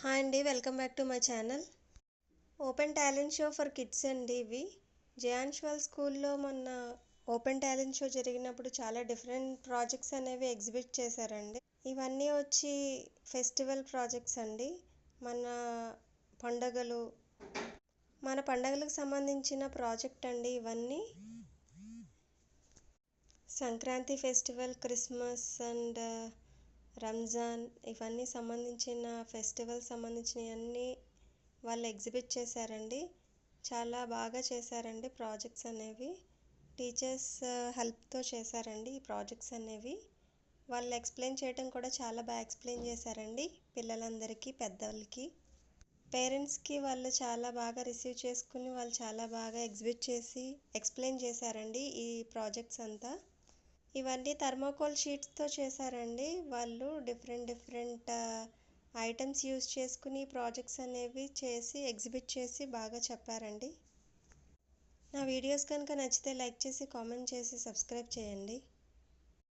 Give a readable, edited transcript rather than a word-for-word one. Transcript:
Hi అండి, welcome back to my channel. Open talent show for kids అండి ఇవి. జయాన్ష్వాల్ స్కూల్లో మొన్న ఓపెన్ టాలెంట్ షో జరిగినప్పుడు చాలా డిఫరెంట్ ప్రాజెక్ట్స్ అనేవి ఎగ్జిబిట్ చేశారండి. ఇవన్నీ వచ్చి ఫెస్టివల్ ప్రాజెక్ట్స్ అండి. మన పండగలు మన పండగలకు సంబంధించిన ప్రాజెక్ట్ అండి ఇవన్నీ. Sankranti festival, Christmas and Ramzan ఇవన్నీ సంబంధించిన ఫెస్టివల్ సంబంధించినవన్నీ వాళ్ళు ఎగ్జిబిట్ చేశారండి. చాలా బాగా చేశారండి ప్రాజెక్ట్స్ అనేవి. టీచర్స్ హెల్ప్తో చేశారండి ఈ ప్రాజెక్ట్స్ అనేవి. వాళ్ళు ఎక్స్ప్లెయిన్ చేయడం కూడా చాలా బాగా ఎక్స్ప్లెయిన్ చేశారండి. పిల్లలందరికీ, పెద్దవాళ్ళకి, పేరెంట్స్కి వాళ్ళు చాలా బాగా రిసీవ్ చేసుకుని వాళ్ళు చాలా బాగా ఎగ్జిబిట్ చేసి ఎక్స్ప్లెయిన్ చేశారండి ఈ ప్రాజెక్ట్స్ అంతా. ఇవన్నీ థర్మోకోల్ షీట్స్తో చేశారండి. వాళ్ళు డిఫరెంట్ ఐటమ్స్ యూజ్ చేసుకుని ప్రాజెక్ట్స్ అనేవి చేసి ఎగ్జిబిట్ చేసి బాగా చెప్పారండి. నా వీడియోస్ కనుక నచ్చితే లైక్ చేసి, కామెంట్ చేసి, సబ్స్క్రైబ్ చేయండి.